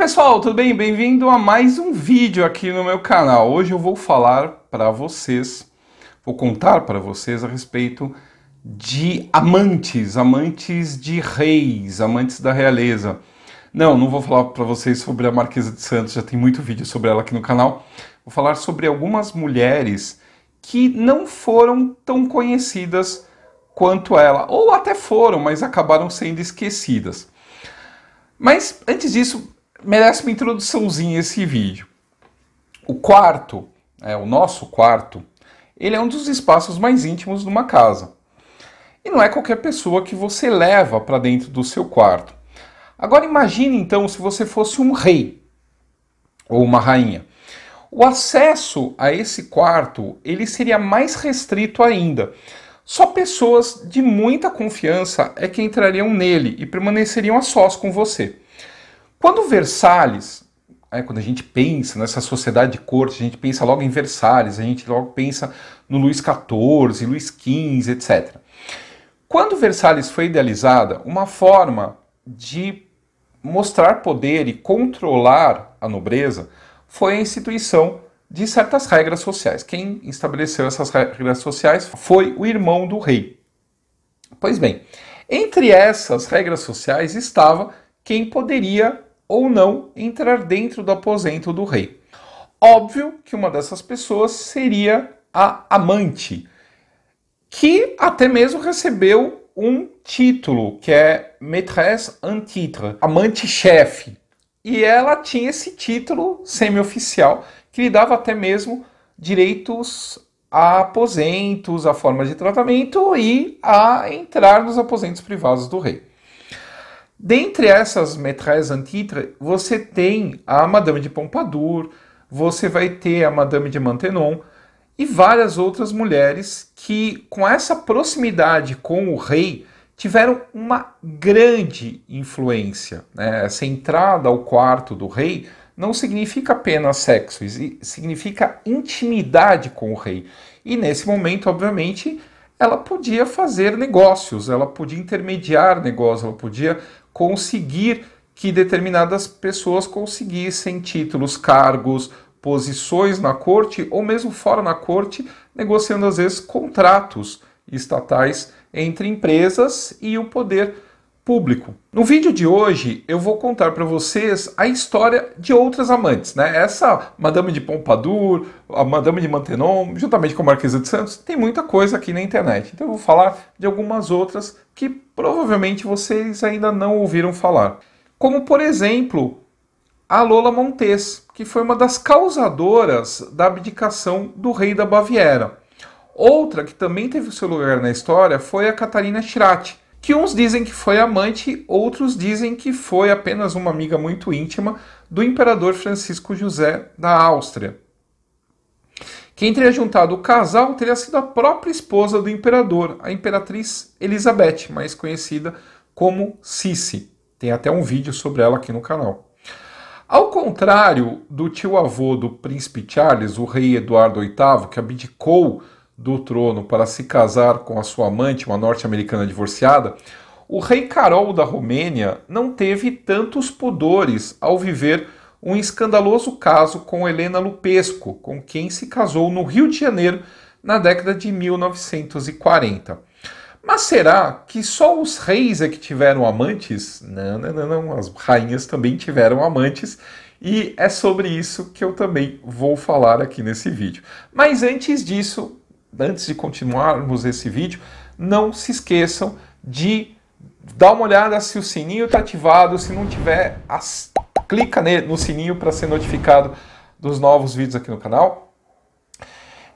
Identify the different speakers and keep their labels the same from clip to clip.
Speaker 1: pessoal, tudo bem? Bem-vindo a mais um vídeo aqui no meu canal. Hoje eu vou falar para vocês, vou contar para vocês a respeito de amantes de reis, amantes da realeza. Não vou falar para vocês sobre a Marquesa de Santos, já tem muito vídeo sobre ela aqui no canal. Vou falar sobre algumas mulheres que não foram tão conhecidas quanto ela, ou até foram, mas acabaram sendo esquecidas. Mas antes disso, merece uma introduçãozinha esse vídeo. O quarto, o nosso quarto, ele é um dos espaços mais íntimos de uma casa. E não é qualquer pessoa que você leva para dentro do seu quarto. Agora imagine então se você fosse um rei ou uma rainha. O acesso a esse quarto, ele seria mais restrito ainda. Só pessoas de muita confiança é que entrariam nele e permaneceriam a sós com você. Quando Versalhes, quando a gente pensa nessa sociedade de corte, a gente pensa logo em Versalhes, a gente logo pensa no Luís XIV, Luís XV, etc. Quando Versalhes foi idealizada, uma forma de mostrar poder e controlar a nobreza foi a instituição de certas regras sociais. Quem estabeleceu essas regras sociais foi o irmão do rei. Pois bem, entre essas regras sociais estava quem poderia ou não entrar dentro do aposento do rei. Óbvio que uma dessas pessoas seria a amante, que até mesmo recebeu um título, que é maîtresse en titre, amante-chefe. E ela tinha esse título semi-oficial, que lhe dava até mesmo direitos a aposentos, a forma de tratamento e a entrar nos aposentos privados do rei. Dentre essas maîtresses en titre, você tem a Madame de Pompadour, você vai ter a Madame de Maintenon e várias outras mulheres que, com essa proximidade com o rei, tiveram uma grande influência. Essa entrada ao quarto do rei não significa apenas sexo, significa intimidade com o rei. E nesse momento, obviamente, ela podia fazer negócios, ela podia intermediar negócios, ela podia conseguir que determinadas pessoas conseguissem títulos, cargos, posições na corte ou mesmo fora na corte, negociando às vezes contratos estatais entre empresas e o poder público. No vídeo de hoje eu vou contar para vocês a história de outras amantes, Essa Madame de Pompadour, a Madame de Maintenon, juntamente com a Marquesa de Santos, tem muita coisa aqui na internet. Então eu vou falar de algumas outras que provavelmente vocês ainda não ouviram falar. Como, por exemplo, a Lola Montez, que foi uma das causadoras da abdicação do rei da Baviera. Outra que também teve o seu lugar na história foi a Catarina Schratt, que uns dizem que foi amante, outros dizem que foi apenas uma amiga muito íntima do imperador Francisco José da Áustria. Quem teria juntado o casal teria sido a própria esposa do imperador, a imperatriz Elizabeth, mais conhecida como Sissi. Tem até um vídeo sobre ela aqui no canal. Ao contrário do tio-avô do príncipe Charles, o rei Eduardo VIII, que abdicou do trono para se casar com a sua amante, uma norte-americana divorciada, o rei Carol da Romênia não teve tantos pudores ao viver um escandaloso caso com Helena Lupesco, com quem se casou no Rio de Janeiro na década de 1940. Mas será que só os reis é que tiveram amantes? Não, as rainhas também tiveram amantes e é sobre isso que eu também vou falar aqui nesse vídeo. Mas antes disso, antes de continuarmos esse vídeo, não se esqueçam de dar uma olhada se o sininho está ativado. Se não tiver, clica no sininho para ser notificado dos novos vídeos aqui no canal.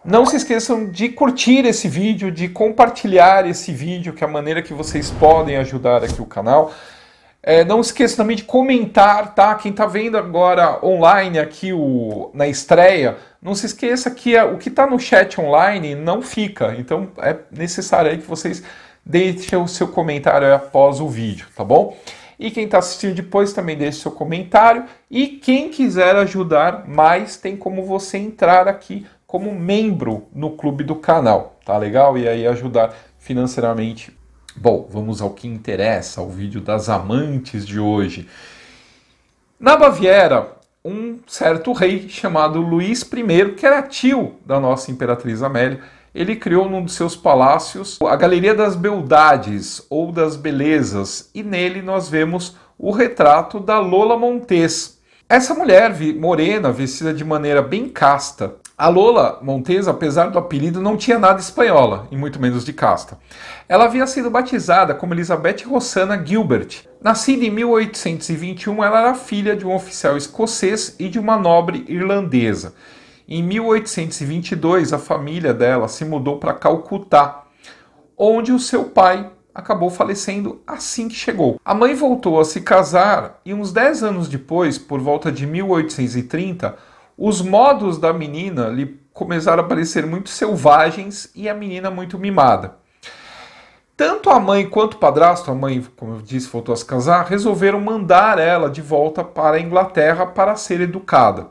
Speaker 1: Não se esqueçam de curtir esse vídeo, de compartilhar esse vídeo, que é a maneira que vocês podem ajudar aqui o canal. Não se esqueçam também de comentar, tá? Quem está vendo agora online aqui na estreia, não se esqueça que o que está no chat online não fica. Então é necessário aí que vocês deixem o seu comentário após o vídeo, tá bom? E quem está assistindo depois também deixe seu comentário. E quem quiser ajudar mais, tem como você entrar aqui como membro no clube do canal, tá legal? E aí ajudar financeiramente. Bom, vamos ao que interessa, ao vídeo das amantes de hoje. Na Baviera, um certo rei chamado Luís I, que era tio da nossa Imperatriz Amélia, ele criou num dos seus palácios a Galeria das Beldades, ou das Belezas, e nele nós vemos o retrato da Lola Montez. Essa mulher morena, vestida de maneira bem casta. A Lola Montez, apesar do apelido, não tinha nada espanhola, e muito menos de casta. Ela havia sido batizada como Elizabeth Rossana Gilbert. Nascida em 1821, ela era filha de um oficial escocês e de uma nobre irlandesa. Em 1822, a família dela se mudou para Calcutá, onde o seu pai acabou falecendo assim que chegou. A mãe voltou a se casar e uns 10 anos depois, por volta de 1830, os modos da menina lhe começaram a parecer muito selvagens e a menina muito mimada. Tanto a mãe quanto o padrasto, a mãe, como eu disse, voltou a se casar, resolveram mandar ela de volta para a Inglaterra para ser educada.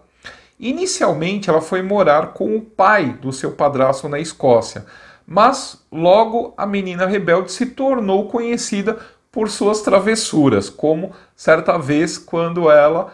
Speaker 1: Inicialmente, ela foi morar com o pai do seu padrasto na Escócia, mas logo a menina rebelde se tornou conhecida por suas travessuras, como certa vez quando ela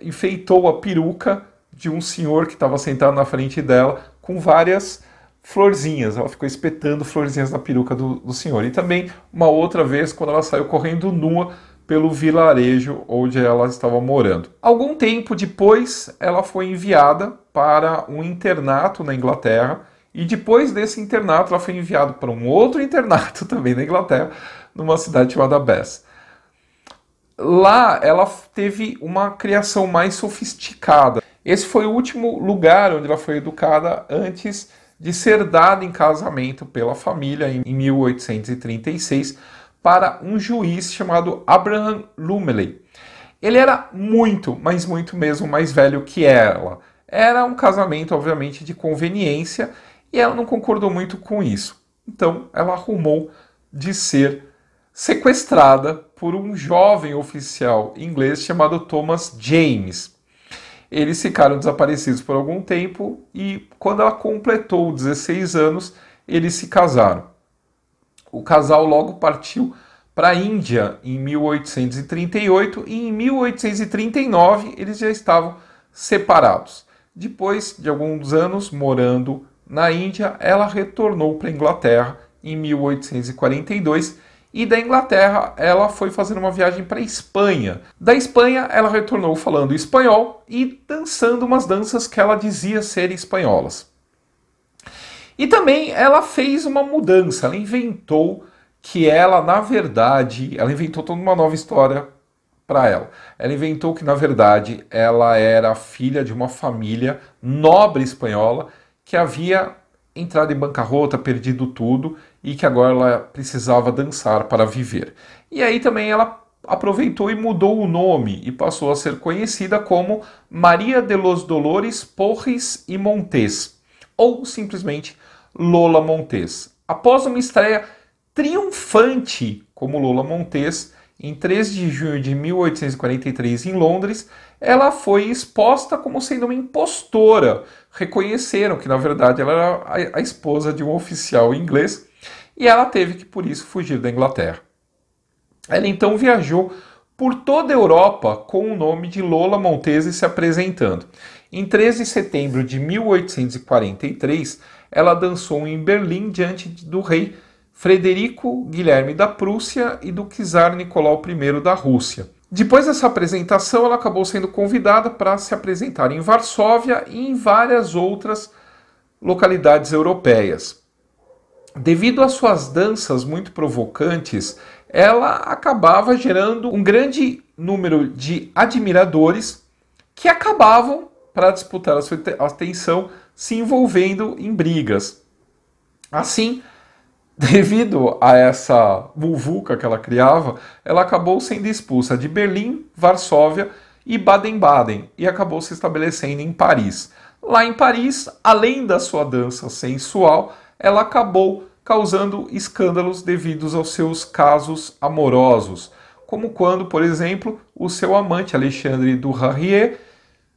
Speaker 1: enfeitou a peruca de um senhor que estava sentado na frente dela com várias florzinhas. Ela ficou espetando florzinhas na peruca do senhor. E também uma outra vez quando ela saiu correndo nua pelo vilarejo onde ela estava morando. Algum tempo depois, ela foi enviada para um internato na Inglaterra, e depois desse internato, ela foi enviada para um outro internato também na Inglaterra, numa cidade chamada Bath. Lá, ela teve uma criação mais sofisticada. Esse foi o último lugar onde ela foi educada antes de ser dada em casamento pela família em 1836, para um juiz chamado Abraham Lumley. Ele era muito, mas muito mesmo mais velho que ela. Era um casamento, obviamente, de conveniência, e ela não concordou muito com isso. Então, ela arrumou de ser sequestrada por um jovem oficial inglês chamado Thomas James. Eles ficaram desaparecidos por algum tempo e, quando ela completou 16 anos, eles se casaram. O casal logo partiu para a Índia em 1838 e em 1839 eles já estavam separados. Depois de alguns anos morando na Índia, ela retornou para a Inglaterra em 1842 e da Inglaterra ela foi fazer uma viagem para a Espanha. Da Espanha ela retornou falando espanhol e dançando umas danças que ela dizia ser espanholas. E também ela fez uma mudança, ela inventou que ela, na verdade, ela inventou toda uma nova história para ela. Ela inventou que, na verdade, ela era filha de uma família nobre espanhola que havia entrado em bancarrota, perdido tudo e que agora ela precisava dançar para viver. E aí também ela aproveitou e mudou o nome e passou a ser conhecida como Maria de los Dolores Porres y Montes, ou simplesmente Lola Montez. Após uma estreia triunfante como Lola Montez, em 3 de junho de 1843 em Londres, ela foi exposta como sendo uma impostora. Reconheceram que, na verdade, ela era a esposa de um oficial inglês e ela teve que, por isso, fugir da Inglaterra. Ela então viajou por toda a Europa com o nome de Lola Montez se apresentando. Em 13 de setembro de 1843, ela dançou em Berlim diante do rei Frederico Guilherme da Prússia e do czar Nicolau I da Rússia. Depois dessa apresentação, ela acabou sendo convidada para se apresentar em Varsóvia e em várias outras localidades europeias. Devido às suas danças muito provocantes, ela acabava gerando um grande número de admiradores que acabavam, para disputar a sua atenção, se envolvendo em brigas. Assim, devido a essa muvuca que ela criava, ela acabou sendo expulsa de Berlim, Varsóvia e Baden-Baden e acabou se estabelecendo em Paris. Lá em Paris, além da sua dança sensual, ela acabou causando escândalos devidos aos seus casos amorosos, como quando, por exemplo, o seu amante Alexandre Duharrier,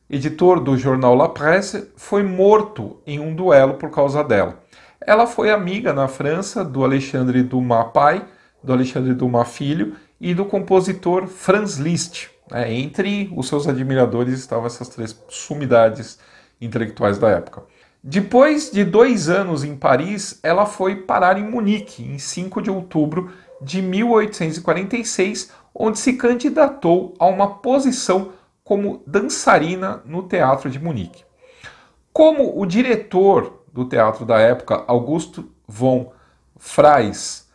Speaker 1: editor do jornal La Presse, foi morto em um duelo por causa dela. Ela foi amiga na França do Alexandre Dumas pai, do Alexandre Dumas filho e do compositor Franz Liszt. Entre os seus admiradores estavam essas três sumidades intelectuais da época. Depois de 2 anos em Paris, ela foi parar em Munique, em 5 de outubro de 1846, onde se candidatou a uma posição como dançarina no Teatro de Munique. Como o diretor do teatro da época, Augusto von Fries,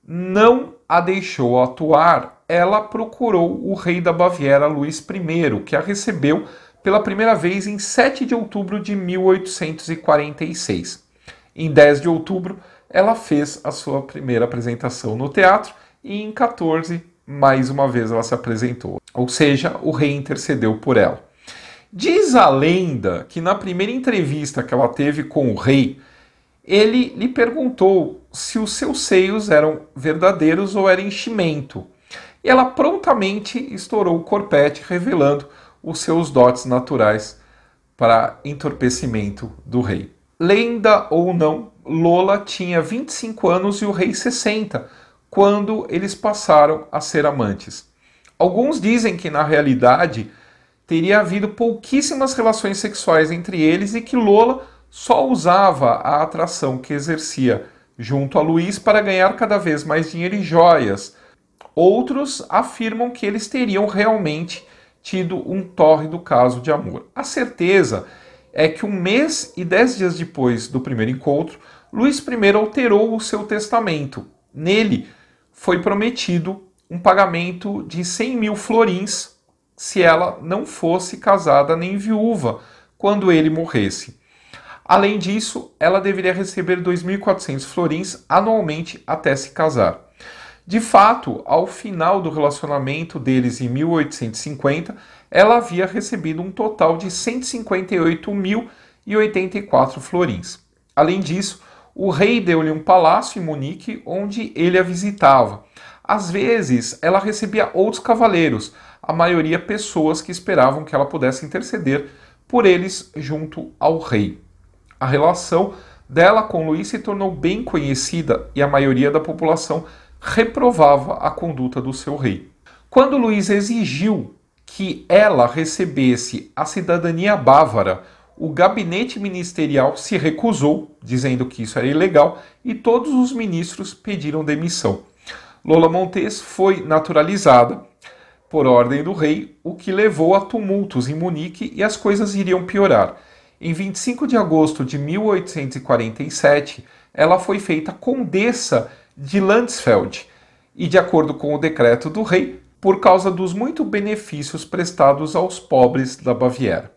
Speaker 1: não a deixou atuar, ela procurou o rei da Baviera, Luís I, que a recebeu pela primeira vez em 7 de outubro de 1846. Em 10 de outubro, ela fez a sua primeira apresentação no teatro e em 14, mais uma vez, ela se apresentou. Ou seja, o rei intercedeu por ela. Diz a lenda que na primeira entrevista que ela teve com o rei, ele lhe perguntou se os seus seios eram verdadeiros ou era enchimento. E ela prontamente estourou o corpete, revelando os seus dotes naturais para entorpecimento do rei. Lenda ou não, Lola tinha 25 anos e o rei 60, quando eles passaram a ser amantes. Alguns dizem que na realidade teria havido pouquíssimas relações sexuais entre eles e que Lola só usava a atração que exercia junto a Luís para ganhar cada vez mais dinheiro e joias. Outros afirmam que eles teriam realmente tido um tórrido caso de amor. A certeza é que 1 mês e 10 dias depois do primeiro encontro, Luís I alterou o seu testamento. Nele foi prometido um pagamento de 100 mil florins se ela não fosse casada nem viúva quando ele morresse. Além disso, ela deveria receber 2.400 florins anualmente até se casar. De fato, ao final do relacionamento deles em 1850, ela havia recebido um total de 158.084 florins. Além disso, o rei deu-lhe um palácio em Munique, onde ele a visitava. Às vezes, ela recebia outros cavaleiros, a maioria pessoas que esperavam que ela pudesse interceder por eles junto ao rei. A relação dela com Luís se tornou bem conhecida e a maioria da população reprovava a conduta do seu rei. Quando Luís exigiu que ela recebesse a cidadania bávara, o gabinete ministerial se recusou, dizendo que isso era ilegal, e todos os ministros pediram demissão. Lola Montez foi naturalizada por ordem do rei, o que levou a tumultos em Munique e as coisas iriam piorar. Em 25 de agosto de 1847, ela foi feita condessa de Landsfeld e, de acordo com o decreto do rei, por causa dos muitos benefícios prestados aos pobres da Baviera.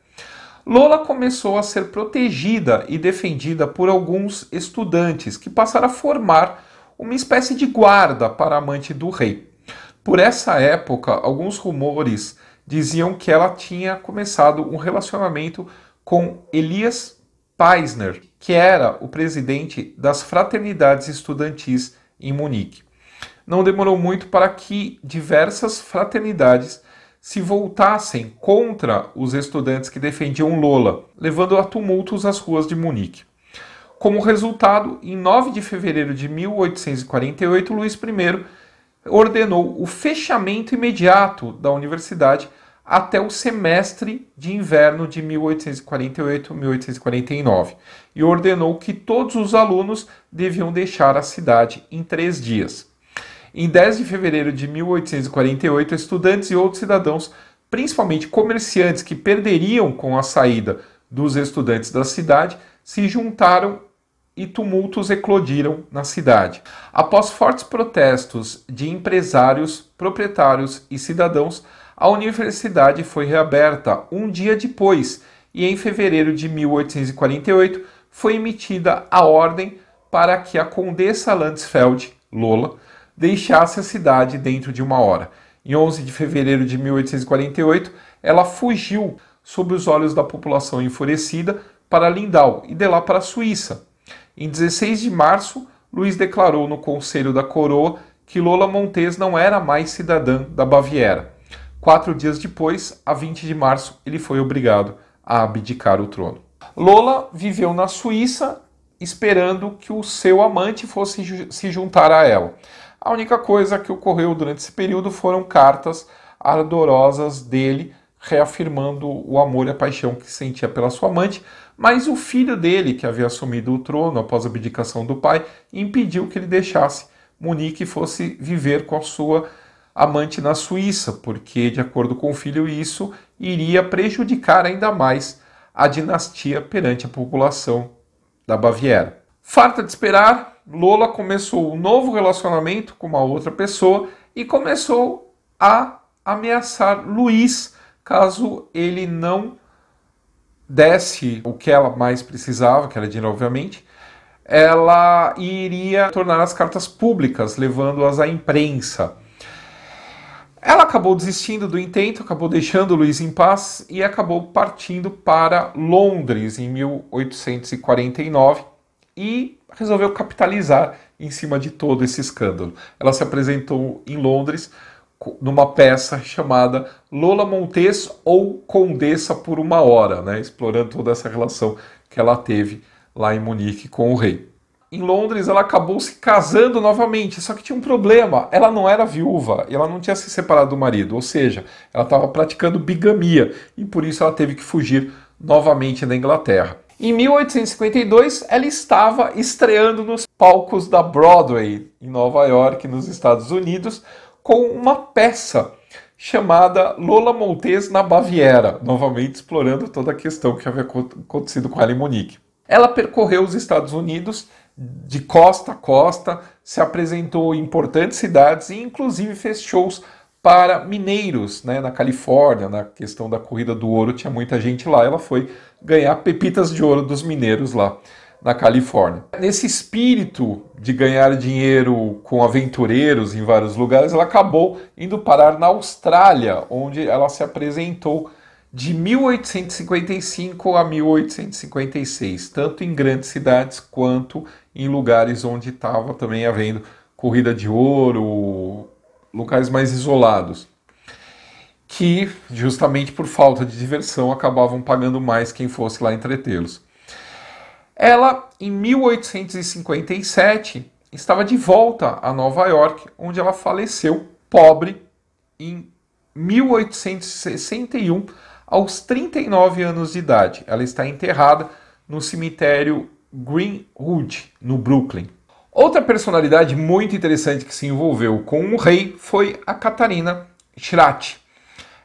Speaker 1: Lola começou a ser protegida e defendida por alguns estudantes que passaram a formar uma espécie de guarda para a amante do rei. Por essa época, alguns rumores diziam que ela tinha começado um relacionamento com Elias Peisner, que era o presidente das fraternidades estudantis em Munique. Não demorou muito para que diversas fraternidades se voltassem contra os estudantes que defendiam Lola, levando a tumultos às ruas de Munique. Como resultado, em 9 de fevereiro de 1848, Luís I ordenou o fechamento imediato da universidade até o semestre de inverno de 1848-1849 e ordenou que todos os alunos deviam deixar a cidade em 3 dias. Em 10 de fevereiro de 1848, estudantes e outros cidadãos, principalmente comerciantes que perderiam com a saída dos estudantes da cidade, se juntaram e tumultos eclodiram na cidade. Após fortes protestos de empresários, proprietários e cidadãos, a universidade foi reaberta um dia depois e em fevereiro de 1848 foi emitida a ordem para que a condessa Landsfeld, Lola, deixasse a cidade dentro de 1 hora. Em 11 de fevereiro de 1848, ela fugiu sob os olhos da população enfurecida para Lindau e de lá para a Suíça. Em 16 de março, Luís declarou no Conselho da Coroa que Lola Montez não era mais cidadã da Baviera. 4 dias depois, a 20 de março, ele foi obrigado a abdicar o trono. Lola viveu na Suíça esperando que o seu amante fosse se juntar a ela. A única coisa que ocorreu durante esse período foram cartas ardorosas dele, reafirmando o amor e a paixão que sentia pela sua amante, mas o filho dele, que havia assumido o trono após a abdicação do pai, impediu que ele deixasse Munique e fosse viver com a sua amante na Suíça, porque, de acordo com o filho, isso iria prejudicar ainda mais a dinastia perante a população da Baviera. Farta de esperar, Lola começou um novo relacionamento com uma outra pessoa e começou a ameaçar Luís caso ele não desse o que ela mais precisava, que era dinheiro, obviamente. Ela iria tornar as cartas públicas, levando-as à imprensa. Ela acabou desistindo do intento, acabou deixando Luís em paz e acabou partindo para Londres em 1849 e resolveu capitalizar em cima de todo esse escândalo. Ela se apresentou em Londres numa peça chamada Lola Montez ou Condessa por uma Hora, né, explorando toda essa relação que ela teve lá em Munique com o rei. Em Londres ela acabou se casando novamente, só que tinha um problema, ela não era viúva, ela não tinha se separado do marido, ou seja, ela estava praticando bigamia e por isso ela teve que fugir novamente da Inglaterra. Em 1852 ela estava estreando nos palcos da Broadway em Nova York, nos Estados Unidos, com uma peça chamada Lola Montez na Baviera, novamente explorando toda a questão que havia acontecido com ela em Munique. Ela percorreu os Estados Unidos de costa a costa, se apresentou em importantes cidades e inclusive fez shows para mineiros, né, na Califórnia, na questão da corrida do ouro, tinha muita gente lá, ela foi ganhar pepitas de ouro dos mineiros lá na Califórnia. Nesse espírito de ganhar dinheiro com aventureiros em vários lugares, ela acabou indo parar na Austrália, onde ela se apresentou de 1855 a 1856, tanto em grandes cidades quanto em lugares onde estava também havendo corrida de ouro, locais mais isolados, que justamente por falta de diversão acabavam pagando mais quem fosse lá entretê-los. Ela, em 1857, estava de volta a Nova York, onde ela faleceu pobre em 1861, aos 39 anos de idade. Ela está enterrada no cemitério Greenwood, no Brooklyn. Outra personalidade muito interessante que se envolveu com o rei foi a Catarina Schratt.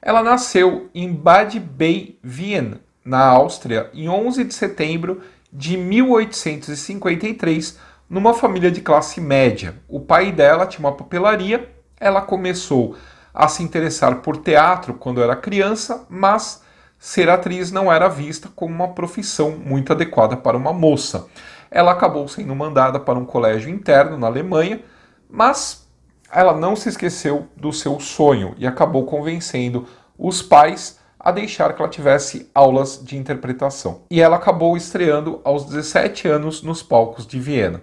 Speaker 1: Ela nasceu em Bad Bay, Wien, na Áustria, em 11 de setembro de 1853, numa família de classe média. O pai dela tinha uma papelaria, ela começou a se interessar por teatro quando era criança, mas ser atriz não era vista como uma profissão muito adequada para uma moça. Ela acabou sendo mandada para um colégio interno na Alemanha, mas ela não se esqueceu do seu sonho e acabou convencendo os pais a deixar que ela tivesse aulas de interpretação. E ela acabou estreando aos 17 anos nos palcos de Viena.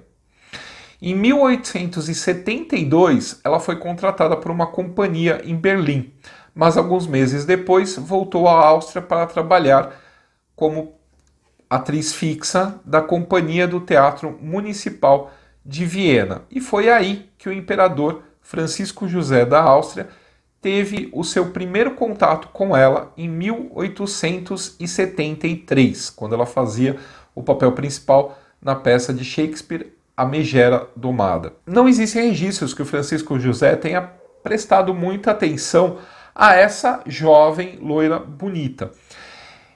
Speaker 1: Em 1872, ela foi contratada por uma companhia em Berlim, mas alguns meses depois voltou à Áustria para trabalhar como atriz fixa da Companhia do Teatro Municipal de Viena. E foi aí que o imperador Francisco José da Áustria teve o seu primeiro contato com ela em 1873, quando ela fazia o papel principal na peça de Shakespeare, A Megera Domada. Não existem registros que o Francisco José tenha prestado muita atenção a essa jovem loira bonita.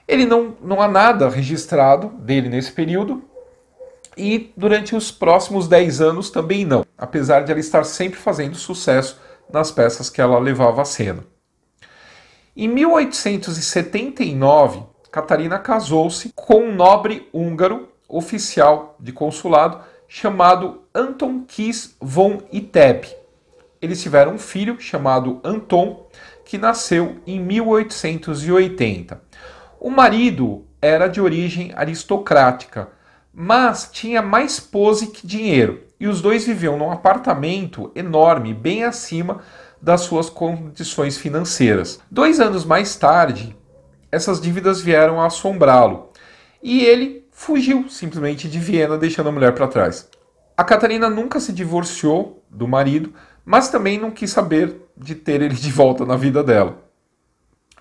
Speaker 1: Ele não há nada registrado dele nesse período e durante os próximos 10 anos também não, apesar de ela estar sempre fazendo sucesso nas peças que ela levava à cena. Em 1879, Catarina casou-se com um nobre húngaro, oficial de consulado, chamado Anton Kiss von Itteb. Eles tiveram um filho chamado Anton, que nasceu em 1880. O marido era de origem aristocrática, mas tinha mais pose que dinheiro, e os dois viviam num apartamento enorme, bem acima das suas condições financeiras. 2 anos mais tarde, essas dívidas vieram a assombrá-lo, e ele fugiu simplesmente de Viena, deixando a mulher para trás. A Catarina nunca se divorciou do marido, mas também não quis saber de ter ele de volta na vida dela.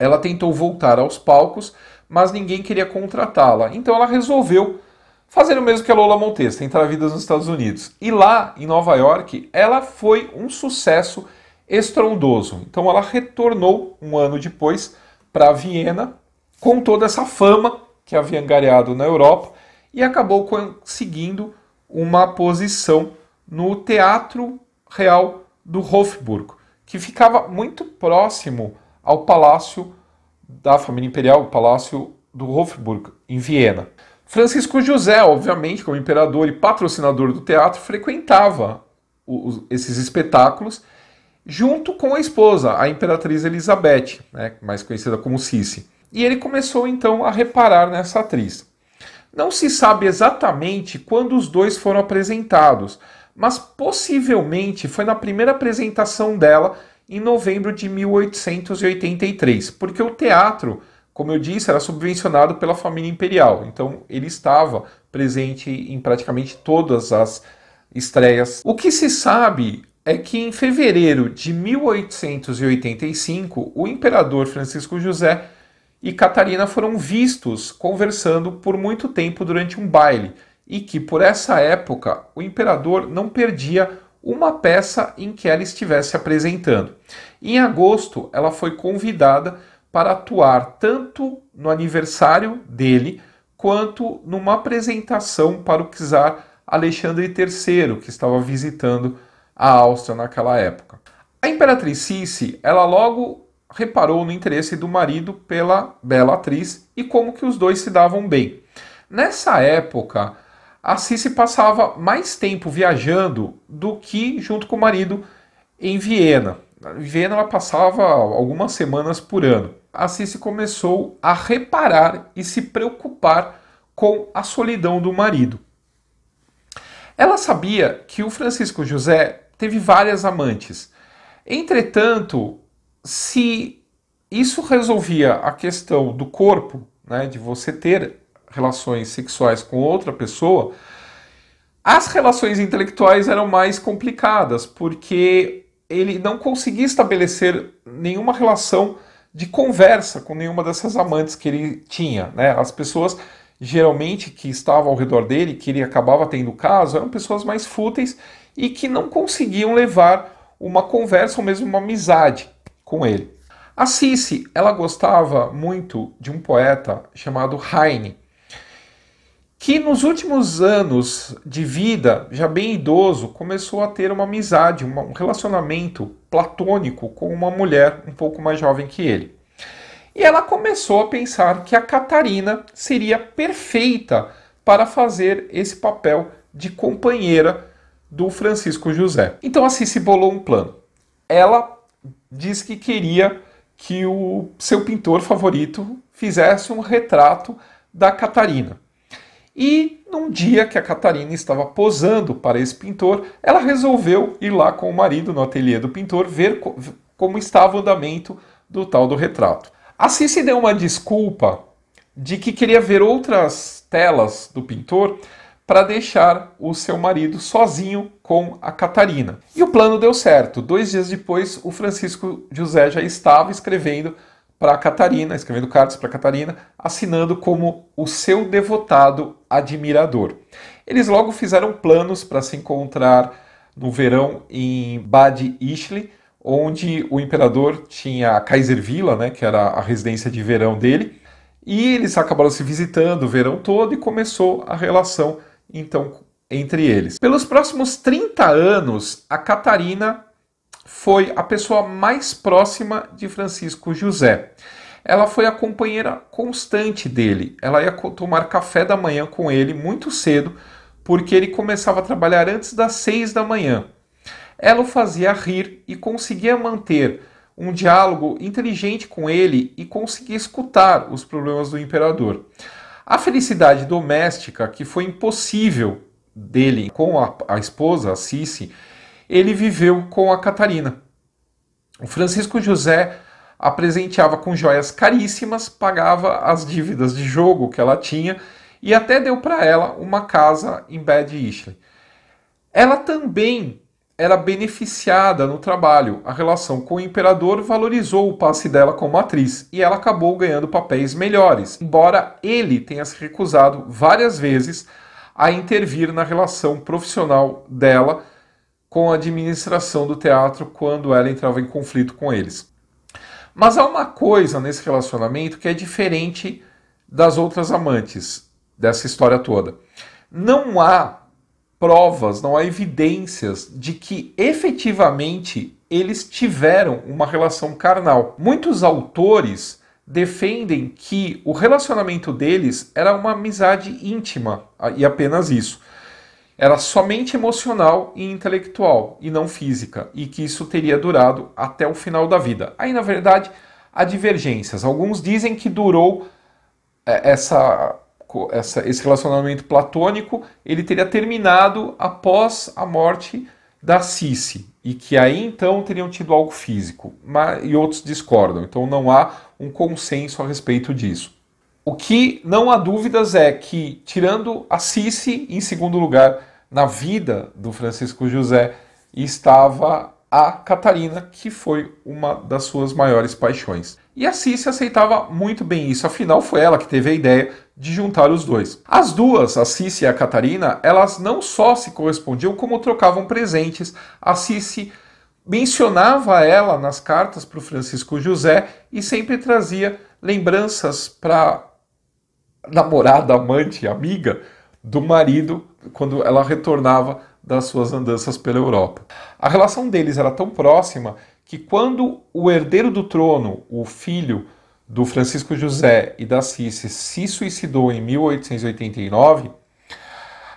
Speaker 1: Ela tentou voltar aos palcos, mas ninguém queria contratá-la, então ela resolveu fazer o mesmo que a Lola Montez, tentar a vida nos Estados Unidos. E lá, em Nova York, ela foi um sucesso estrondoso. Então ela retornou um ano depois para Viena, com toda essa fama que havia angariado na Europa, e acabou conseguindo uma posição no Teatro Real do Hofburg, que ficava muito próximo ao Palácio da Família Imperial, o Palácio do Hofburg, em Viena. Francisco José, obviamente, como imperador e patrocinador do teatro, frequentava esses espetáculos junto com a esposa, a imperatriz Elizabeth, né, mais conhecida como Sissi. E ele começou então a reparar nessa atriz. Não se sabe exatamente quando os dois foram apresentados, mas possivelmente foi na primeira apresentação dela em novembro de 1883, porque o teatro, como eu disse, era subvencionado pela família imperial, então ele estava presente em praticamente todas as estreias. O que se sabe é que em fevereiro de 1885, o imperador Francisco José e Catarina foram vistos conversando por muito tempo durante um baile, e que por essa época o imperador não perdia uma peça em que ela estivesse apresentando. Em agosto, ela foi convidada para atuar tanto no aniversário dele, quanto numa apresentação para o czar Alexandre III, que estava visitando a Áustria naquela época. A imperatriz Sissi, ela logo reparou no interesse do marido pela bela atriz e como que os dois se davam bem. Nessa época, a Sissi passava mais tempo viajando do que junto com o marido em Viena. Em Viena ela passava algumas semanas por ano. A Sissi começou a reparar e se preocupar com a solidão do marido. Ela sabia que o Francisco José teve várias amantes. Entretanto, se isso resolvia a questão do corpo, né, de você ter relações sexuais com outra pessoa, as relações intelectuais eram mais complicadas, porque ele não conseguia estabelecer nenhuma relação de conversa com nenhuma dessas amantes que ele tinha, né? As pessoas geralmente que estavam ao redor dele, que ele acabava tendo caso, eram pessoas mais fúteis e que não conseguiam levar uma conversa ou mesmo uma amizade com ele. A Sissi, ela gostava muito de um poeta chamado Heine, que nos últimos anos de vida, já bem idoso, começou a ter uma amizade, um relacionamento platônico com uma mulher um pouco mais jovem que ele. E ela começou a pensar que a Catarina seria perfeita para fazer esse papel de companheira do Francisco José. Então a Sissi bolou um plano. Ela disse que queria que o seu pintor favorito fizesse um retrato da Catarina. E num dia que a Catarina estava posando para esse pintor, ela resolveu ir lá com o marido no ateliê do pintor ver como estava o andamento do tal do retrato. A Sissi deu uma desculpa de que queria ver outras telas do pintor para deixar o seu marido sozinho com a Catarina. E o plano deu certo. 2 dias depois, o Francisco José já estava escrevendo para a Catarina, escrevendo cartas para a Catarina, assinando como o seu devotado admirador. Eles logo fizeram planos para se encontrar no verão em Bad Ischl, onde o imperador tinha a Kaiservilla, né, que era a residência de verão dele, e eles acabaram se visitando o verão todo e começou a relação, então, entre eles. Pelos próximos 30 anos, a Catarina foi a pessoa mais próxima de Francisco José. Ela foi a companheira constante dele. Ela ia tomar café da manhã com ele muito cedo, porque ele começava a trabalhar antes das 6 da manhã. Ela o fazia rir e conseguia manter um diálogo inteligente com ele e conseguia escutar os problemas do imperador. A felicidade doméstica, que foi impossível dele com a esposa, a Sissi, ele viveu com a Catarina. O Francisco José a presenteava com joias caríssimas, pagava as dívidas de jogo que ela tinha e até deu para ela uma casa em Bad Ischl. Ela também era beneficiada no trabalho. A relação com o imperador valorizou o passe dela como atriz e ela acabou ganhando papéis melhores, embora ele tenha se recusado várias vezes a intervir na relação profissional dela com a administração do teatro quando ela entrava em conflito com eles. Mas há uma coisa nesse relacionamento que é diferente das outras amantes dessa história toda. Não há provas, não há evidências de que efetivamente eles tiveram uma relação carnal. Muitos autores defendem que o relacionamento deles era uma amizade íntima e apenas isso. Era somente emocional e intelectual e não física, e que isso teria durado até o final da vida. Aí, na verdade, há divergências. Alguns dizem que durou esse relacionamento platônico, ele teria terminado após a morte da Cici, e que aí então teriam tido algo físico, e outros discordam, então não há um consenso a respeito disso. O que não há dúvidas é que, tirando a Cici, em segundo lugar na vida do Francisco José, estava a Catarina, que foi uma das suas maiores paixões. E a Cici aceitava muito bem isso, afinal foi ela que teve a ideia de juntar os dois. As duas, a Cici e a Catarina, elas não só se correspondiam, como trocavam presentes. A Cici mencionava ela nas cartas para o Francisco José e sempre trazia lembranças para namorada, amante, amiga do marido quando ela retornava das suas andanças pela Europa. A relação deles era tão próxima que quando o herdeiro do trono, o filho do Francisco José e da Cici, se suicidou em 1889,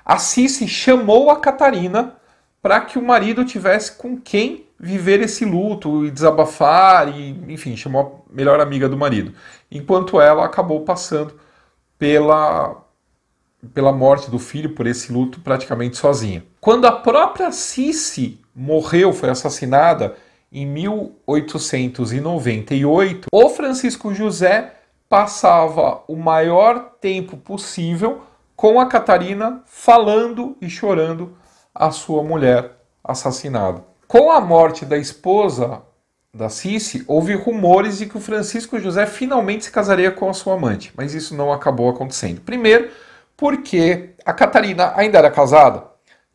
Speaker 1: a Cici chamou a Catarina para que o marido tivesse com quem viver esse luto e desabafar, e, enfim, chamou a melhor amiga do marido, enquanto ela acabou passando pela morte do filho, por esse luto praticamente sozinha. Quando a própria Cici morreu, foi assassinada em 1898, o Francisco José passava o maior tempo possível com a Catarina falando e chorando a sua mulher assassinada. Com a morte da esposa da Cici, houve rumores de que o Francisco José finalmente se casaria com a sua amante, mas isso não acabou acontecendo. Primeiro, porque a Catarina ainda era casada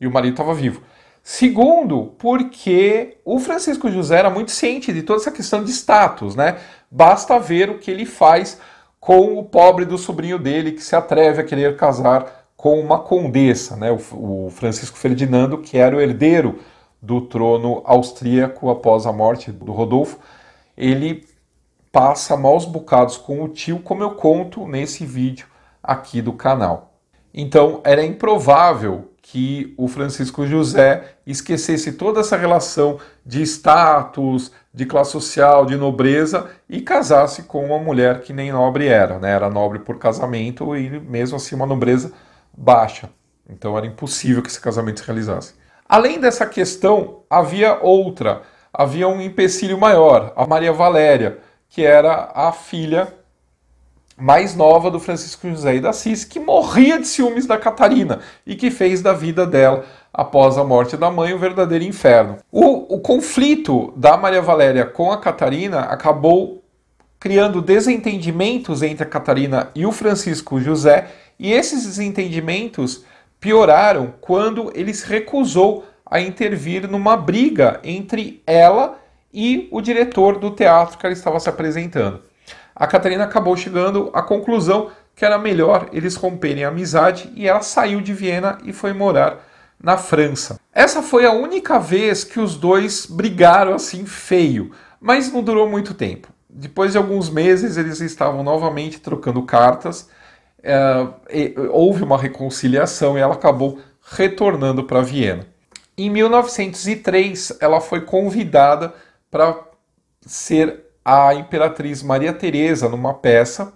Speaker 1: e o marido estava vivo. Segundo, porque o Francisco José era muito ciente de toda essa questão de status, né? Basta ver o que ele faz com o pobre do sobrinho dele que se atreve a querer casar com uma condessa, né? O Francisco Ferdinando, que era o herdeiro do trono austríaco após a morte do Rodolfo, ele passa maus bocados com o tio, como eu conto nesse vídeo aqui do canal. Então era improvável que o Francisco José esquecesse toda essa relação de status, de classe social, de nobreza e casasse com uma mulher que nem nobre era, né? Era nobre por casamento e mesmo assim uma nobreza baixa. Então era impossível que esse casamento se realizasse. Além dessa questão, havia um empecilho maior, a Maria Valéria, que era a filha mais nova do Francisco José e da Cici, que morria de ciúmes da Catarina e que fez da vida dela, após a morte da mãe, um verdadeiro inferno. O conflito da Maria Valéria com a Catarina acabou criando desentendimentos entre a Catarina e o Francisco José, e esses desentendimentos pioraram quando ele se recusou a intervir numa briga entre ela e o diretor do teatro que ela estava se apresentando. A Catarina acabou chegando à conclusão que era melhor eles romperem a amizade e ela saiu de Viena e foi morar na França. Essa foi a única vez que os dois brigaram assim feio, mas não durou muito tempo. Depois de alguns meses eles estavam novamente trocando cartas, houve uma reconciliação e ela acabou retornando para Viena. Em 1903 ela foi convidada para ser a Imperatriz Maria Teresa numa peça,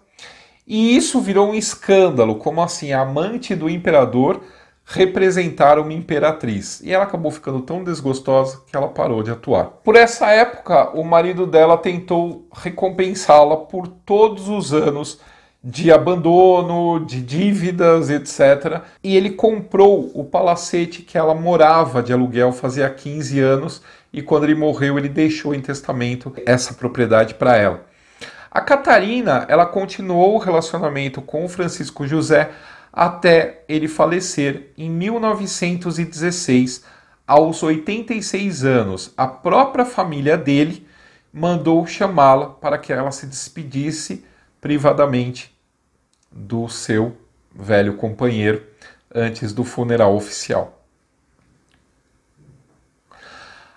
Speaker 1: e isso virou um escândalo, como assim, a amante do imperador representar uma imperatriz. E ela acabou ficando tão desgostosa que ela parou de atuar. Por essa época, o marido dela tentou recompensá-la por todos os anos de abandono, de dívidas, etc. E ele comprou o palacete que ela morava de aluguel fazia 15 anos e quando ele morreu ele deixou em testamento essa propriedade para ela. A Catarina, ela continuou o relacionamento com o Francisco José até ele falecer em 1916, aos 86 anos. A própria família dele mandou chamá-la para que ela se despedisse privadamente do seu velho companheiro antes do funeral oficial.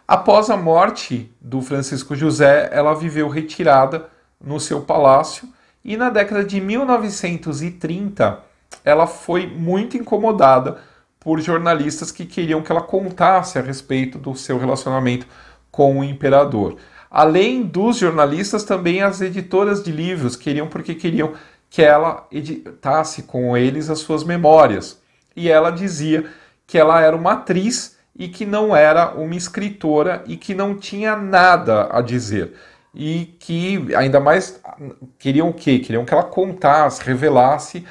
Speaker 1: Após a morte do Francisco José, ela viveu retirada no seu palácio e na década de 1930 ela foi muito incomodada por jornalistas que queriam que ela contasse a respeito do seu relacionamento com o imperador. Além dos jornalistas, também as editoras de livros queriam que ela editasse com eles as suas memórias. E ela dizia que ela era uma atriz e que não era uma escritora e que não tinha nada a dizer. E que, ainda mais, queriam o quê? Queriam que ela contasse, revelasse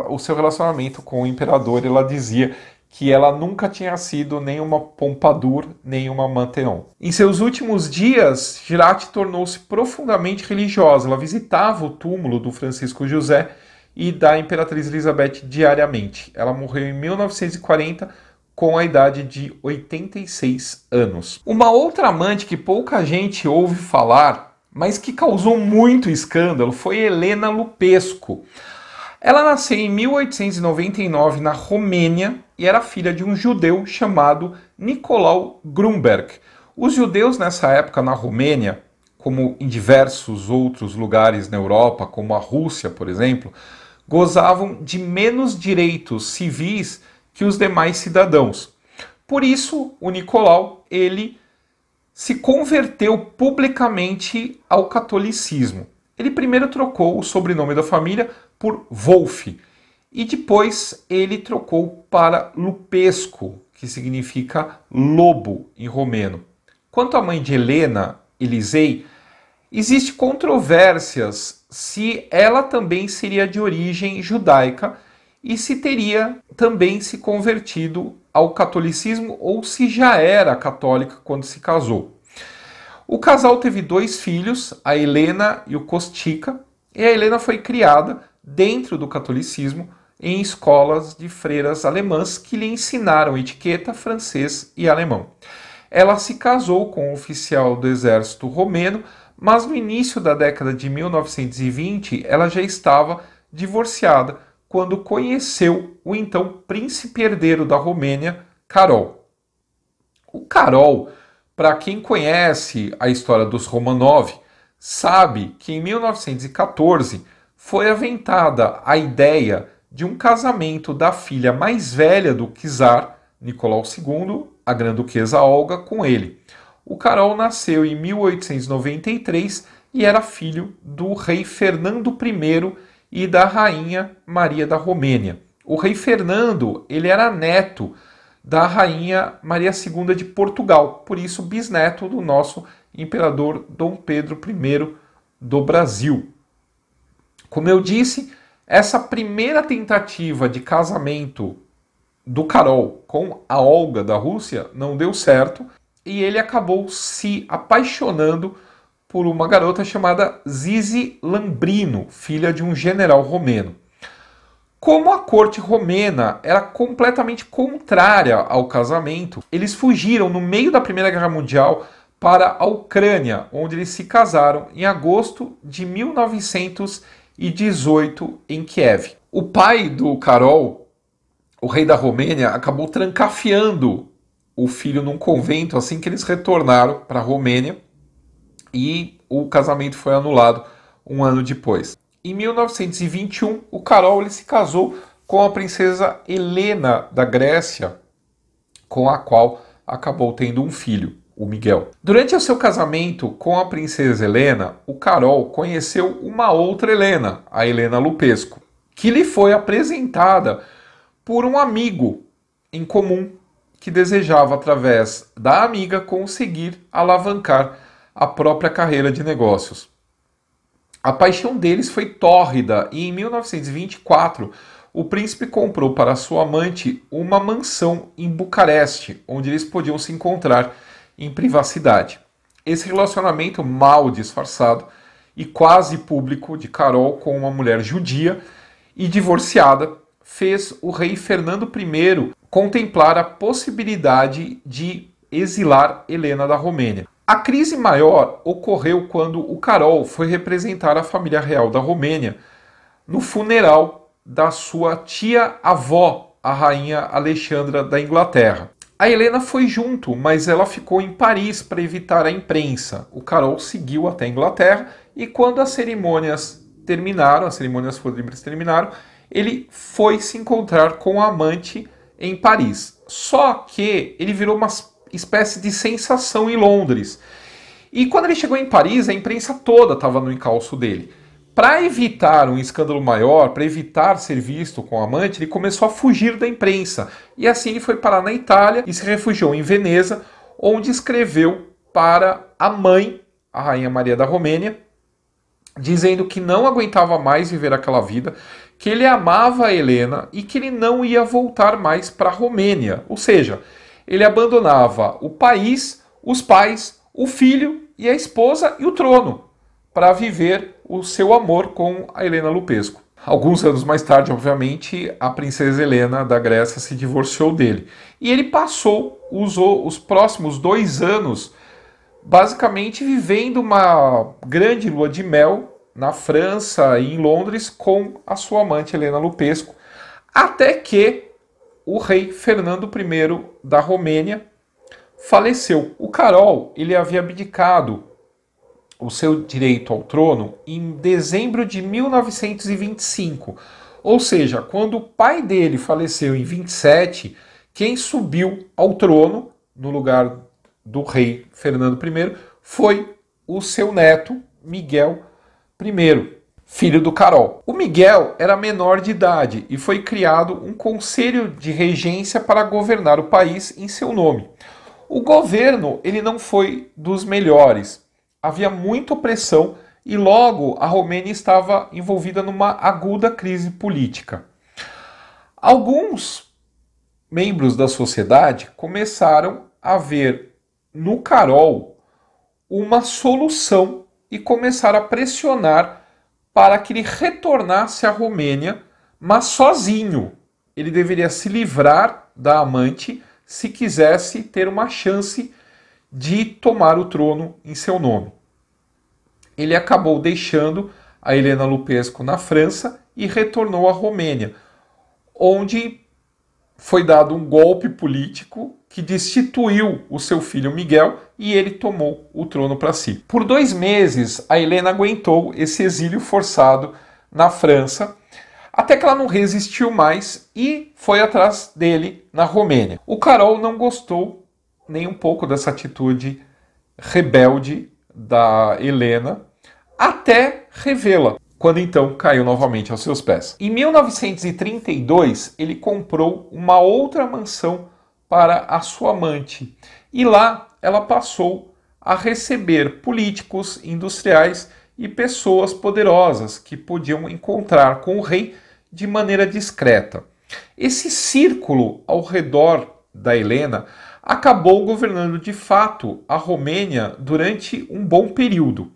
Speaker 1: o seu relacionamento com o imperador. Ela dizia que ela nunca tinha sido nem uma Pompadour, nem uma Maintenon. Em seus últimos dias, Girati tornou-se profundamente religiosa. Ela visitava o túmulo do Francisco José e da Imperatriz Elizabeth diariamente. Ela morreu em 1940 com a idade de 86 anos. Uma outra amante que pouca gente ouve falar, mas que causou muito escândalo, foi Helena Lupescu. Ela nasceu em 1899 na Romênia e era filha de um judeu chamado Nicolau Grunberg. Os judeus nessa época na Romênia, como em diversos outros lugares na Europa, como a Rússia, por exemplo, gozavam de menos direitos civis que os demais cidadãos. Por isso, o Nicolau, ele se converteu publicamente ao catolicismo. Ele primeiro trocou o sobrenome da família por Wolf e depois ele trocou para Lupescu, que significa lobo em romeno. Quanto à mãe de Helena, Elisei, existem controvérsias se ela também seria de origem judaica e se teria também se convertido ao catolicismo ou se já era católica quando se casou. O casal teve 2 filhos, a Helena e o Kostika, e a Helena foi criada dentro do catolicismo em escolas de freiras alemãs que lhe ensinaram etiqueta, francês e alemão. Ela se casou com um oficial do exército romeno, mas no início da década de 1920 ela já estava divorciada quando conheceu o então príncipe herdeiro da Romênia, Carol. O Carol, para quem conhece a história dos Romanov, sabe que em 1914 foi aventada a ideia de um casamento da filha mais velha do czar, Nicolau II, a grã-duquesa Olga, com ele. O Carol nasceu em 1893 e era filho do rei Fernando I e da rainha Maria da Romênia. O rei Fernando, ele era neto da rainha Maria II de Portugal, por isso bisneto do nosso imperador Dom Pedro I do Brasil. Como eu disse, essa primeira tentativa de casamento do Carol com a Olga da Rússia não deu certo e ele acabou se apaixonando por uma garota chamada Zizi Lambrino, filha de um general romeno. Como a corte romena era completamente contrária ao casamento, eles fugiram no meio da Primeira Guerra Mundial para a Ucrânia, onde eles se casaram em agosto de 1918 em Kiev. O pai do Carol, o rei da Romênia, acabou trancafiando o filho num convento assim que eles retornaram para a Romênia e o casamento foi anulado um ano depois. Em 1921, o Carol ele se casou com a princesa Helena da Grécia, com a qual acabou tendo um filho, o Miguel. Durante o seu casamento com a princesa Helena, o Carol conheceu uma outra Helena, a Helena Lupescu, que lhe foi apresentada por um amigo em comum que desejava, através da amiga, conseguir alavancar a própria carreira de negócios. A paixão deles foi tórrida e em 1924 o príncipe comprou para sua amante uma mansão em Bucareste, onde eles podiam se encontrar em privacidade. Esse relacionamento mal disfarçado e quase público de Carol com uma mulher judia e divorciada fez o rei Fernando I contemplar a possibilidade de exilar Helena da Romênia. A crise maior ocorreu quando o Carol foi representar a família real da Romênia no funeral da sua tia-avó, a rainha Alexandra da Inglaterra. A Helena foi junto, mas ela ficou em Paris para evitar a imprensa. O Carol seguiu até a Inglaterra e quando as cerimônias fúnebres terminaram, ele foi se encontrar com a amante em Paris. Só que ele virou uma espécie de sensação em Londres. E quando ele chegou em Paris, a imprensa toda estava no encalço dele. Para evitar um escândalo maior, para evitar ser visto com a amante, ele começou a fugir da imprensa. E assim ele foi parar na Itália e se refugiou em Veneza, onde escreveu para a mãe, a rainha Maria da Romênia, dizendo que não aguentava mais viver aquela vida, que ele amava a Helena e que ele não ia voltar mais para a Romênia. Ou seja, ele abandonava o país, os pais, o filho e a esposa e o trono para viver o seu amor com a Helena Lupescu. Alguns anos mais tarde, obviamente, a princesa Helena da Grécia se divorciou dele. E ele usou os próximos 2 anos basicamente vivendo uma grande lua de mel na França e em Londres com a sua amante Helena Lupescu, até que o rei Fernando I da Romênia faleceu. O Carol, ele havia abdicado o seu direito ao trono em dezembro de 1925. Ou seja, quando o pai dele faleceu em 27, quem subiu ao trono no lugar do rei Fernando I foi o seu neto Miguel I, filho do Carol. O Miguel era menor de idade e foi criado um conselho de regência para governar o país em seu nome. O governo ele não foi dos melhores. Havia muita opressão e logo a Romênia estava envolvida numa aguda crise política. Alguns membros da sociedade começaram a ver no Carol uma solução e começaram a pressionar para que ele retornasse à Romênia, mas sozinho. Ele deveria se livrar da amante se quisesse ter uma chance de tomar o trono em seu nome. Ele acabou deixando a Helena Lupescu na França e retornou à Romênia, onde foi dado um golpe político que destituiu o seu filho Miguel e ele tomou o trono para si. Por 2 meses, a Helena aguentou esse exílio forçado na França, até que ela não resistiu mais e foi atrás dele na Romênia. O Carol não gostou nem um pouco dessa atitude rebelde da Helena, até revê-la, quando então caiu novamente aos seus pés. Em 1932, ele comprou uma outra mansão para a sua amante, e lá ela passou a receber políticos, industriais e pessoas poderosas que podiam encontrar com o rei de maneira discreta. Esse círculo ao redor da Helena acabou governando de fato a Romênia durante um bom período.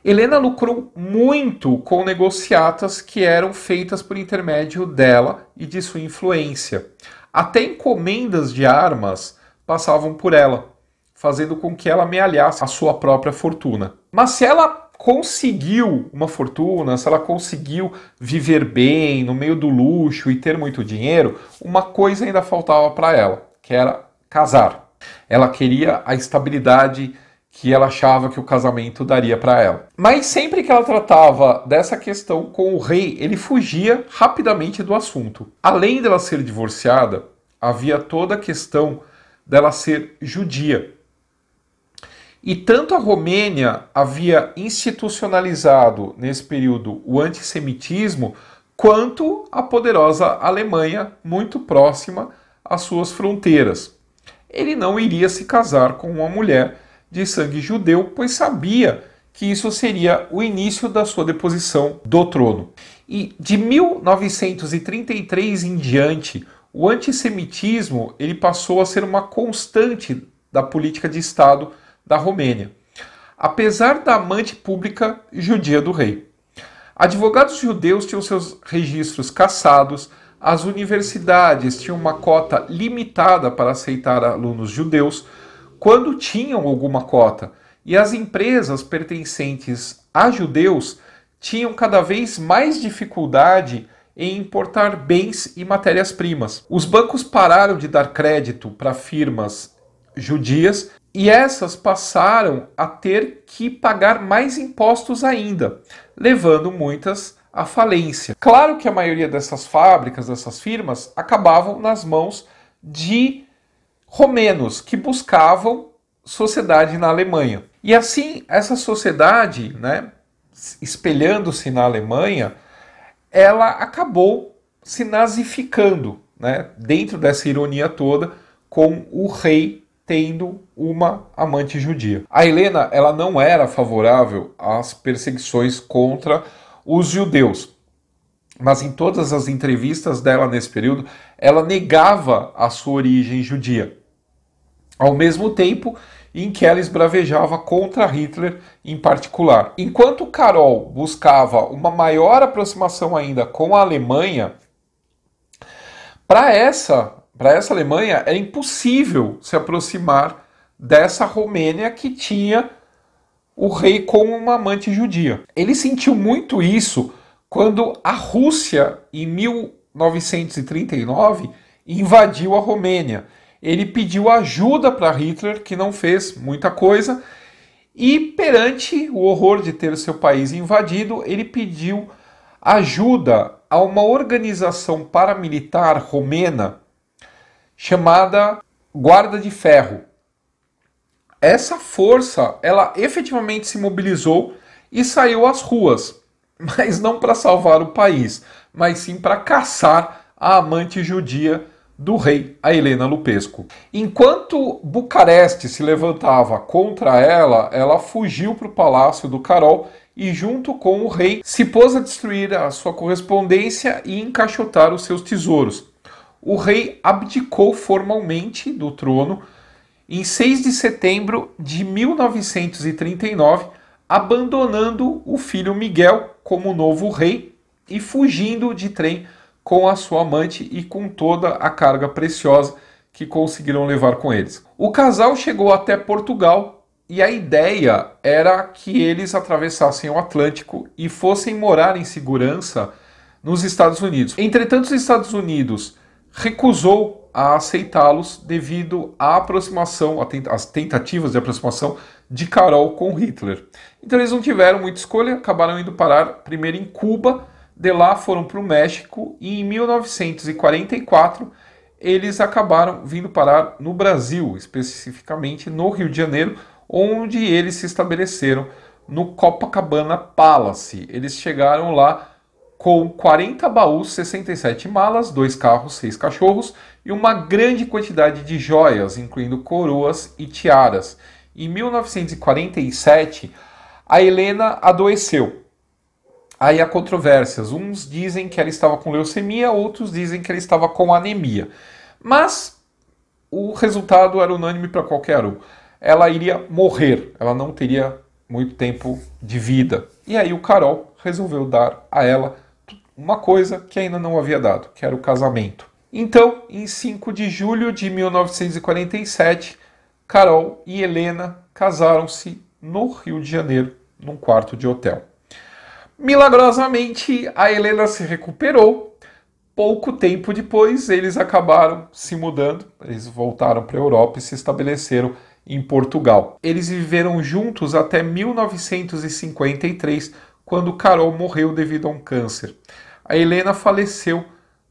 Speaker 1: Helena lucrou muito com negociatas que eram feitas por intermédio dela e de sua influência. Até encomendas de armas passavam por ela, fazendo com que ela amealhasse a sua própria fortuna. Mas se ela conseguiu uma fortuna, se ela conseguiu viver bem, no meio do luxo e ter muito dinheiro, uma coisa ainda faltava para ela, que era casar. Ela queria a estabilidade que ela achava que o casamento daria para ela. Mas sempre que ela tratava dessa questão com o rei, ele fugia rapidamente do assunto. Além dela ser divorciada, havia toda a questão dela ser judia. E tanto a Romênia havia institucionalizado nesse período o antissemitismo, quanto a poderosa Alemanha, muito próxima às suas fronteiras. Ele não iria se casar com uma mulher de sangue judeu, pois sabia que isso seria o início da sua deposição do trono. E de 1933 em diante, o antissemitismo ele passou a ser uma constante da política de Estado da Romênia, apesar da amante pública judia do rei. Advogados judeus tinham seus registros cassados, as universidades tinham uma cota limitada para aceitar alunos judeus, quando tinham alguma cota, e as empresas pertencentes a judeus tinham cada vez mais dificuldade em importar bens e matérias-primas. Os bancos pararam de dar crédito para firmas judias e essas passaram a ter que pagar mais impostos ainda, levando muitas à falência. Claro que a maioria dessas fábricas, dessas firmas, acabavam nas mãos de romenos que buscavam sociedade na Alemanha. E assim, essa sociedade, espelhando-se na Alemanha, ela acabou se nazificando, dentro dessa ironia toda, com o rei tendo uma amante judia. A Helena, ela não era favorável às perseguições contra os judeus, mas em todas as entrevistas dela nesse período, ela negava a sua origem judia, ao mesmo tempo em que ela esbravejava contra Hitler em particular. Enquanto Carol buscava uma maior aproximação ainda com a Alemanha, para essa Alemanha era impossível se aproximar dessa Romênia que tinha o rei como uma amante judia. Ele sentiu muito isso quando a Rússia, em 1939, invadiu a Romênia. Ele pediu ajuda para Hitler, que não fez muita coisa, e perante o horror de ter seu país invadido, ele pediu ajuda a uma organização paramilitar romena chamada Guarda de Ferro. Essa força, ela efetivamente se mobilizou e saiu às ruas, mas não para salvar o país, mas sim para caçar a amante judia do rei, a Helena Lupescu. Enquanto Bucareste se levantava contra ela, ela fugiu para o palácio do Carol e, junto com o rei, se pôs a destruir a sua correspondência e encaixotar os seus tesouros. O rei abdicou formalmente do trono em 6 de setembro de 1939, abandonando o filho Miguel como novo rei e fugindo de trem com a sua amante e com toda a carga preciosa que conseguiram levar com eles. O casal chegou até Portugal e a ideia era que eles atravessassem o Atlântico e fossem morar em segurança nos Estados Unidos. Entretanto, os Estados Unidos recusou a aceitá-los devido à aproximação, às tentativas de aproximação de Carol com Hitler. Então eles não tiveram muita escolha, acabaram indo parar primeiro em Cuba. De lá foram para o México e em 1944 eles acabaram vindo parar no Brasil, especificamente no Rio de Janeiro, onde eles se estabeleceram no Copacabana Palace. Eles chegaram lá com 40 baús, 67 malas, 2 carros, 6 cachorros e uma grande quantidade de joias, incluindo coroas e tiaras. Em 1947, a Helena adoeceu. Aí há controvérsias. Uns dizem que ela estava com leucemia, outros dizem que ela estava com anemia. Mas o resultado era unânime para qualquer um. Ela iria morrer, ela não teria muito tempo de vida. E aí o Carol resolveu dar a ela uma coisa que ainda não havia dado, que era o casamento. Então, em 5 de julho de 1947, Carol e Helena casaram-se no Rio de Janeiro, num quarto de hotel. Milagrosamente, a Helena se recuperou. Pouco tempo depois, eles acabaram se mudando. Eles voltaram para a Europa e se estabeleceram em Portugal. Eles viveram juntos até 1953, quando Carol morreu devido a um câncer. A Helena faleceu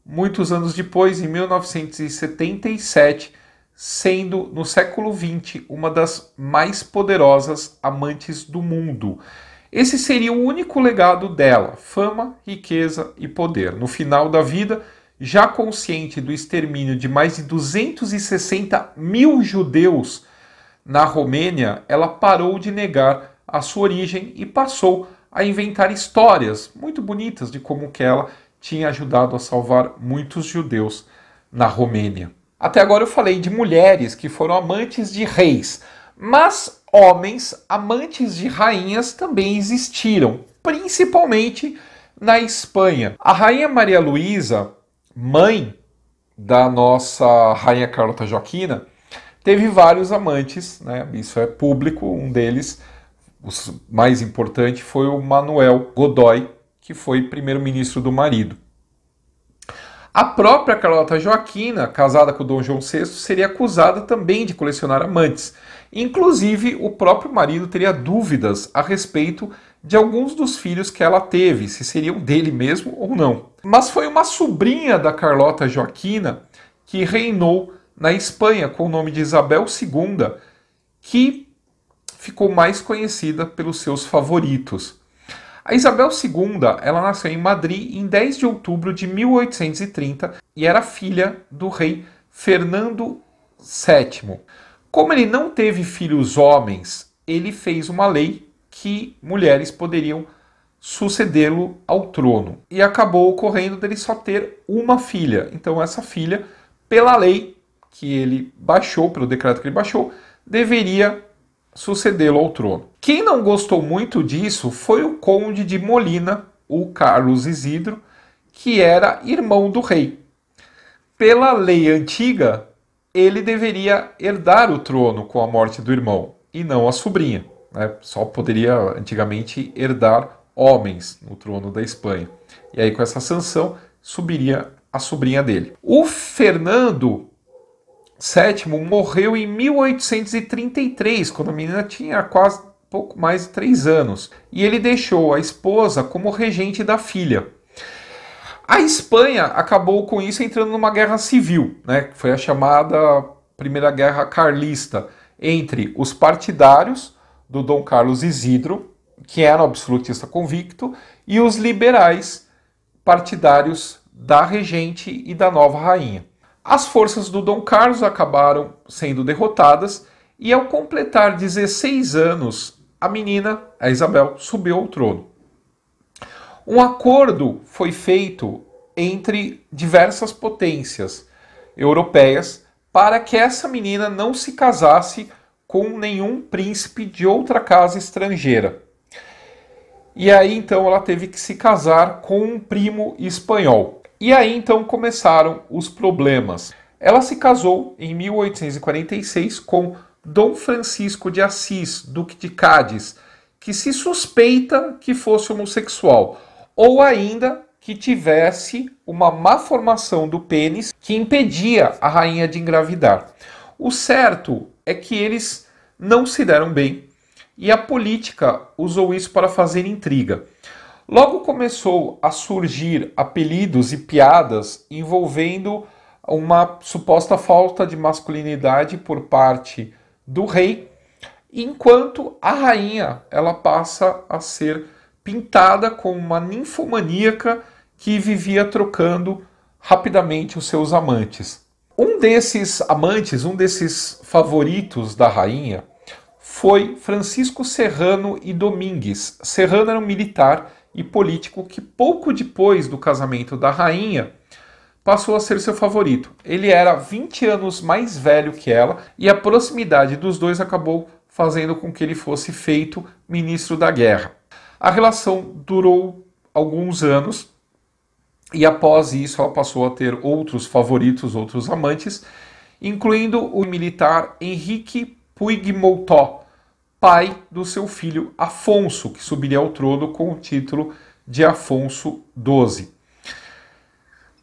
Speaker 1: muitos anos depois, em 1977, sendo, no século XX, uma das mais poderosas amantes do mundo. Esse seria o único legado dela: fama, riqueza e poder. No final da vida, já consciente do extermínio de mais de 260 mil judeus na Romênia, ela parou de negar a sua origem e passou a inventar histórias muito bonitas de como que ela tinha ajudado a salvar muitos judeus na Romênia. Até agora eu falei de mulheres que foram amantes de reis, mas homens amantes de rainhas também existiram, principalmente na Espanha. A rainha Maria Luísa, mãe da nossa rainha Carlota Joaquina, teve vários amantes, né? Isso é público. Um deles, o mais importante, foi o Manuel Godoy, que foi primeiro-ministro do marido. A própria Carlota Joaquina, casada com o Dom João VI, seria acusada também de colecionar amantes. Inclusive, o próprio marido teria dúvidas a respeito de alguns dos filhos que ela teve, se seriam dele mesmo ou não. Mas foi uma sobrinha da Carlota Joaquina que reinou na Espanha com o nome de Isabel II, que ficou mais conhecida pelos seus favoritos. A Isabel II, ela nasceu em Madrid em 10 de outubro de 1830 e era filha do rei Fernando VII. Como ele não teve filhos homens, ele fez uma lei que mulheres poderiam sucedê-lo ao trono. E acabou ocorrendo dele só ter uma filha. Então essa filha, pela lei que ele baixou, pelo decreto que ele baixou, deveria sucedê-lo ao trono. Quem não gostou muito disso foi o conde de Molina, o Carlos Isidro, que era irmão do rei. Pela lei antiga, ele deveria herdar o trono com a morte do irmão, e não a sobrinha, né? Só poderia antigamente herdar homens no trono da Espanha. E aí com essa sanção subiria a sobrinha dele. O Fernando VII morreu em 1833, quando a menina tinha quase pouco mais de 3 anos. E ele deixou a esposa como regente da filha. A Espanha acabou com isso entrando numa guerra civil, né? Que foi a chamada Primeira Guerra Carlista, entre os partidários do Dom Carlos Isidro, que era um absolutista convicto, e os liberais partidários da regente e da nova rainha. As forças do Dom Carlos acabaram sendo derrotadas e, ao completar 16 anos, a menina, a Isabel, subiu ao trono. Um acordo foi feito entre diversas potências europeias para que essa menina não se casasse com nenhum príncipe de outra casa estrangeira. E aí então ela teve que se casar com um primo espanhol. E aí então começaram os problemas. Ela se casou em 1846 com Dom Francisco de Assis, Duque de Cádiz, que se suspeita que fosse homossexual, ou ainda que tivesse uma má formação do pênis que impedia a rainha de engravidar. O certo é que eles não se deram bem e a política usou isso para fazer intriga. Logo começou a surgir apelidos e piadas envolvendo uma suposta falta de masculinidade por parte do rei, enquanto a rainha ela passa a ser pintada como uma ninfomaníaca que vivia trocando rapidamente os seus amantes. Um desses amantes, um desses favoritos da rainha, foi Francisco Serrano e Domingues. Serrano era um militar e político que pouco depois do casamento da rainha passou a ser seu favorito. Ele era 20 anos mais velho que ela e a proximidade dos dois acabou fazendo com que ele fosse feito ministro da guerra. A relação durou alguns anos e após isso ela passou a ter outros favoritos, outros amantes, incluindo o militar Henrique Puigmoutó, pai do seu filho Afonso, que subiria ao trono com o título de Afonso XII.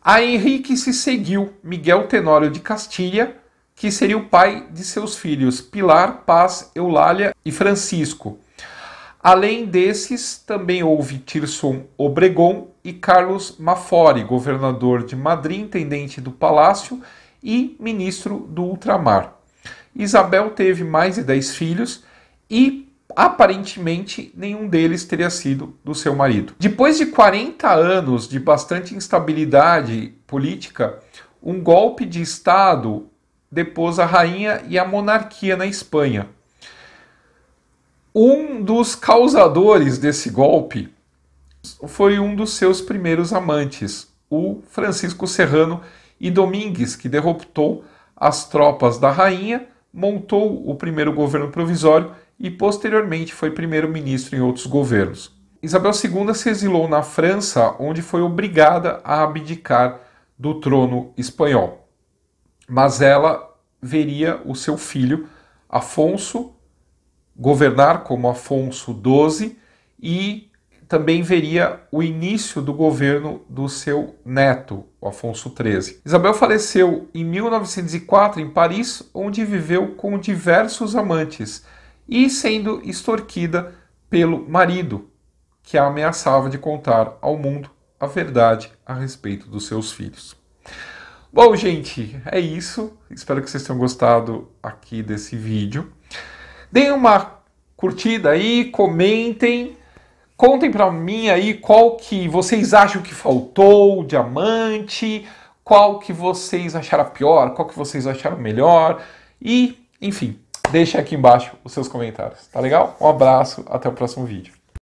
Speaker 1: A Henrique se seguiu Miguel Tenório de Castilha, que seria o pai de seus filhos Pilar, Paz, Eulália e Francisco. Além desses, também houve Tirson Obregón e Carlos Mafori, governador de Madrid, intendente do Palácio e ministro do Ultramar. Isabel teve mais de 10 filhos e, aparentemente, nenhum deles teria sido do seu marido. Depois de 40 anos de bastante instabilidade política, um golpe de Estado depôs a rainha e a monarquia na Espanha. Um dos causadores desse golpe foi um dos seus primeiros amantes, o Francisco Serrano e Domingues, que derrotou as tropas da rainha, montou o primeiro governo provisório e posteriormente foi primeiro-ministro em outros governos. Isabel II se exilou na França, onde foi obrigada a abdicar do trono espanhol. Mas ela veria o seu filho Afonso governar como Afonso XII e também veria o início do governo do seu neto, o Afonso XIII. Isabel faleceu em 1904 em Paris, onde viveu com diversos amantes e sendo extorquida pelo marido, que a ameaçava de contar ao mundo a verdade a respeito dos seus filhos. Bom, gente, é isso. Espero que vocês tenham gostado aqui desse vídeo. Deem uma curtida aí, comentem, contem para mim aí qual que vocês acham que faltou, o diamante, qual que vocês acharam pior, qual que vocês acharam melhor e, enfim, deixem aqui embaixo os seus comentários, tá legal? Um abraço, até o próximo vídeo.